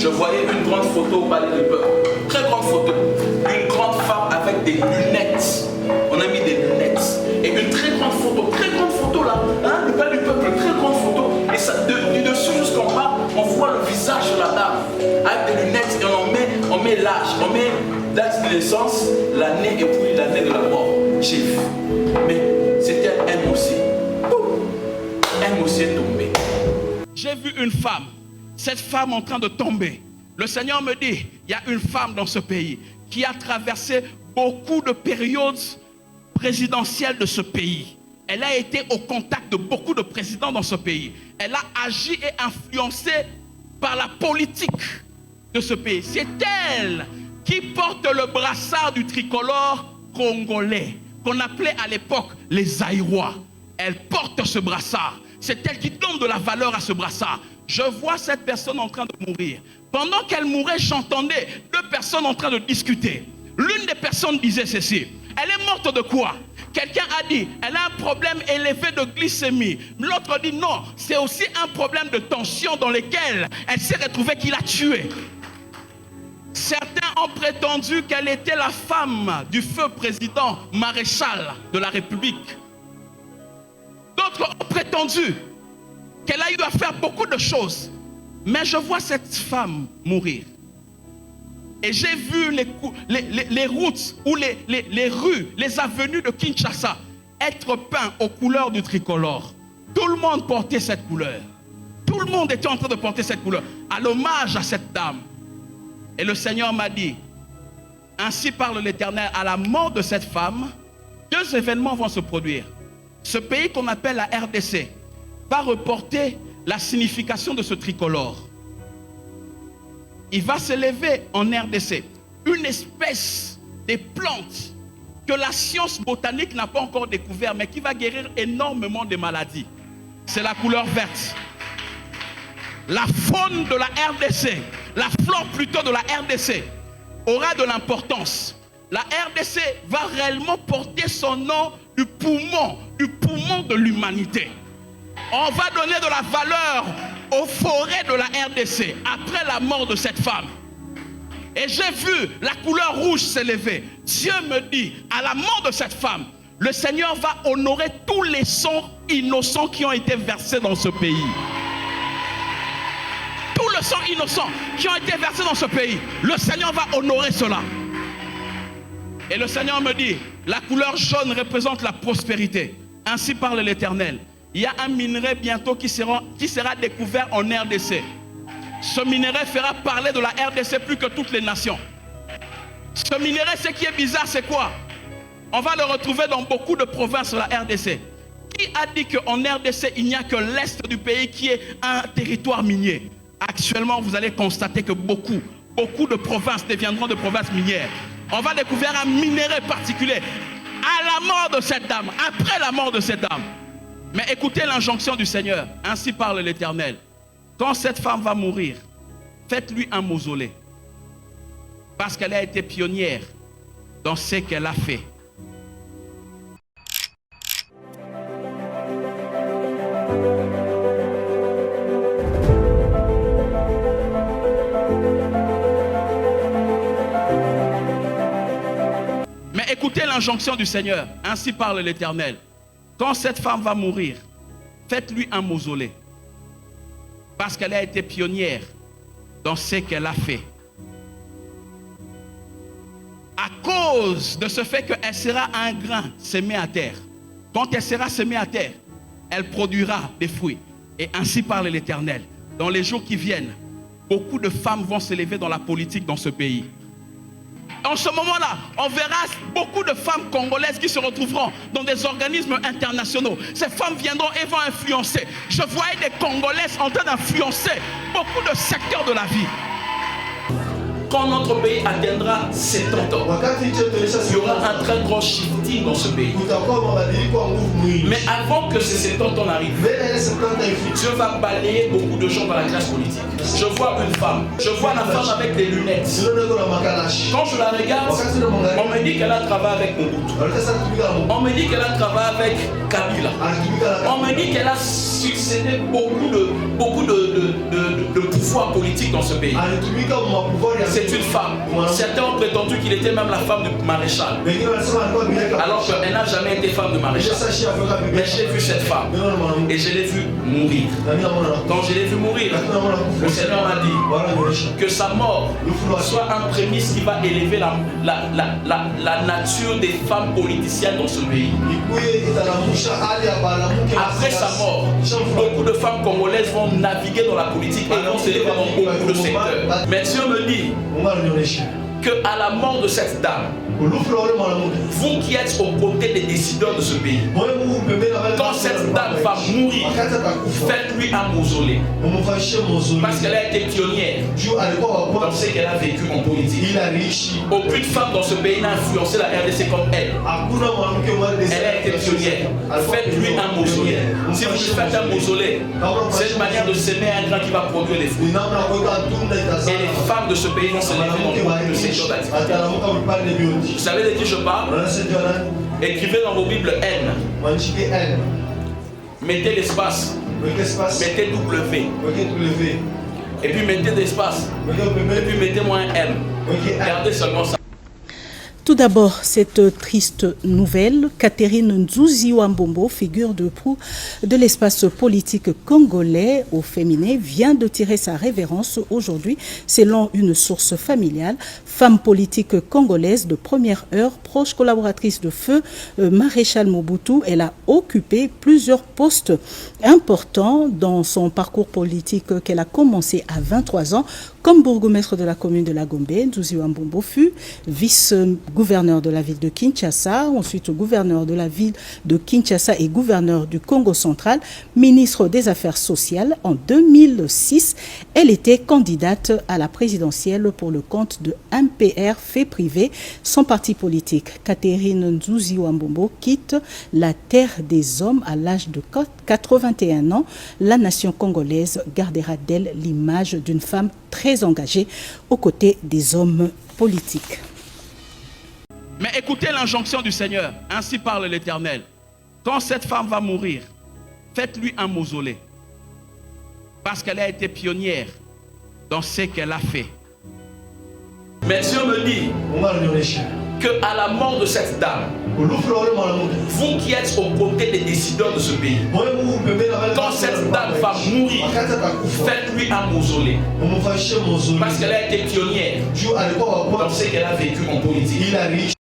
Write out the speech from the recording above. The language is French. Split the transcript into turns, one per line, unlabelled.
je voyais une grande photo au palais du peuple. Très grande photo. Une grande femme avec des lunettes. On a mis des lunettes. Et une très grande photo là. Hein, le palais du peuple, une très grande photo. Et ça, du dessus jusqu'en bas, on voit le visage de la dame. Avec des lunettes et on met l'âge. On met date de naissance, l'année et puis l'année de la mort. Chiffre. Mais c'était elle aussi. Elle aussi est tombée. J'ai vu une femme. Cette femme en train de tomber. Le Seigneur me dit, il y a une femme dans ce pays qui a traversé beaucoup de périodes présidentielles de ce pays. Elle a été au contact de beaucoup de présidents dans ce pays. Elle a agi et influencé par la politique de ce pays. C'est elle qui porte le brassard du tricolore congolais, qu'on appelait à l'époque les Zaïrois. Elle porte ce brassard. C'est elle qui donne de la valeur à ce brassard. Je vois cette personne en train de mourir. Pendant qu'elle mourait, j'entendais deux personnes en train de discuter. L'une des personnes disait ceci. Elle est morte de quoi? Quelqu'un a dit, elle a un problème élevé de glycémie. L'autre dit non, c'est aussi un problème de tension dans lequel elle s'est retrouvée qu'il a tué. Certains ont prétendu qu'elle était la femme du feu président maréchal de la République. D'autres ont prétendu qu'elle a eu à faire beaucoup de choses. Mais je vois cette femme mourir. Et j'ai vu les routes ou les rues, les avenues de Kinshasa être peintes aux couleurs du tricolore. Tout le monde portait cette couleur. Tout le monde était en train de porter cette couleur, à l'hommage à cette dame. Et le Seigneur m'a dit, ainsi parle l'Éternel, à la mort de cette femme, deux événements vont se produire. Ce pays qu'on appelle la RDC va reporter la signification de ce tricolore. Il va s'élever en RDC une espèce de plante que la science botanique n'a pas encore découvert, mais qui va guérir énormément de maladies. C'est la couleur verte. La faune de la RDC, la flore plutôt de la RDC, aura de l'importance. La RDC va réellement porter son nom du poumon de l'humanité. On va donner de la valeur aux forêts de la RDC après la mort de cette femme. Et j'ai vu la couleur rouge s'élever. Dieu me dit, à la mort de cette femme, le Seigneur va honorer tous les sangs innocents qui ont été versés dans ce pays. Tout le sang innocent qui ont été versés dans ce pays, le Seigneur va honorer cela. Et le Seigneur me dit, la couleur jaune représente la prospérité. Ainsi parle l'Éternel. Il y a un minerai bientôt qui sera découvert en RDC. Ce minerai fera parler de la RDC plus que toutes les nations. Ce minerai, ce qui est bizarre, c'est quoi? On va le retrouver dans beaucoup de provinces de la RDC. Qui a dit qu'en RDC, il n'y a que l'Est du pays qui est un territoire minier? Actuellement, vous allez constater que beaucoup de provinces deviendront de provinces minières. On va découvrir un minerai particulier à la mort de cette dame, après la mort de cette dame. Mais écoutez l'injonction du Seigneur. Ainsi parle l'Éternel. Quand cette femme va mourir, faites-lui un mausolée. Parce qu'elle a été pionnière dans ce qu'elle a fait. Mais écoutez l'injonction du Seigneur. Ainsi parle l'Éternel. Quand cette femme va mourir, faites-lui un mausolée. Parce qu'elle a été pionnière dans ce qu'elle a fait. À cause de ce fait qu'elle sera un grain semé à terre. Quand elle sera semée à terre, elle produira des fruits. Et ainsi parle l'Éternel. Dans les jours qui viennent, beaucoup de femmes vont s'élever dans la politique dans ce pays. En ce moment-là, on verra beaucoup de femmes congolaises qui se retrouveront dans des organismes internationaux. Ces femmes viendront et vont influencer. Je voyais des Congolaises en train d'influencer beaucoup de secteurs de la vie. Quand notre pays atteindra 70 ans, il y aura un très gros shifting dans ce pays. Mais avant que ces 70 ans n'arrivent, Dieu va balayer beaucoup de gens dans la classe politique. Je vois une femme, je vois la femme avec des lunettes. Quand je la regarde, on me dit qu'elle a travaillé avec Mobutu. On me dit qu'elle a travaillé avec Kabila. On me dit qu'elle a succédé beaucoup de pouvoir politique dans ce pays. C'est une femme. Certains ont prétendu qu'il était même la femme du maréchal. Alors qu'elle n'a jamais été femme de maréchal. Mais j'ai vu cette femme et je l'ai vue mourir. Quand je l'ai vue mourir, le Seigneur m'a dit que sa mort soit un prémisse qui va élever la nature des femmes politiciennes dans ce pays. Après sa mort, beaucoup de femmes congolaises vont naviguer dans la politique et vont s'élever dans beaucoup de secteurs. Mais Dieu me dit qu'à la mort de cette dame, vous qui êtes aux côtés des décideurs de ce pays, quand cette dame va mourir, faites-lui un mausolée. Parce qu'elle a été pionnière dans ce qu'elle a vécu en politique. Aucune femme dans ce pays n'a influencé la RDC comme elle. Elle a été pionnière. Faites-lui un mausolée. Si vous lui faites un mausolée, c'est une manière de s'aimer un grain qui va produire des fruits. Et les femmes de ce pays vont se lever dans beaucoup de secteurs d'activité. Vous savez de qui je parle? Écrivez dans vos Bibles N. Mettez l'espace. Mettez W. Et puis mettez l'espace. Et puis mettez moins M. Gardez seulement ça.
Tout d'abord, cette triste nouvelle, Catherine Nzuzi Wambombo, figure de proue de l'espace politique congolais au féminin, vient de tirer sa révérence aujourd'hui, selon une source familiale. Femme politique congolaise de première heure, proche collaboratrice de feu Maréchal Mobutu, elle a occupé plusieurs postes importants dans son parcours politique qu'elle a commencé à 23 ans. Comme bourgmestre de la commune de la Gombe, Nzuzi Wambombo fut vice-gouverneur de la ville de Kinshasa, ensuite gouverneur de la ville de Kinshasa et gouverneur du Congo central, ministre des Affaires sociales. En 2006, elle était candidate à la présidentielle pour le compte de MPR fait privé, son parti politique. Catherine Nzuzi Wambombo quitte la terre des hommes à l'âge de 81 ans. La nation congolaise gardera d'elle l'image d'une femme très engagée aux côtés des hommes politiques.
Mais écoutez l'injonction du Seigneur, ainsi parle l'Éternel. Quand cette femme va mourir, faites-lui un mausolée. Parce qu'elle a été pionnière dans ce qu'elle a fait. Mais Dieu me dit qu'à la mort de cette dame, vous qui êtes aux côtés des décideurs de ce pays, quand cette dame va mourir, faites-lui un mausolée. Parce qu'elle a été pionnière dans ce qu'elle a vécu en politique.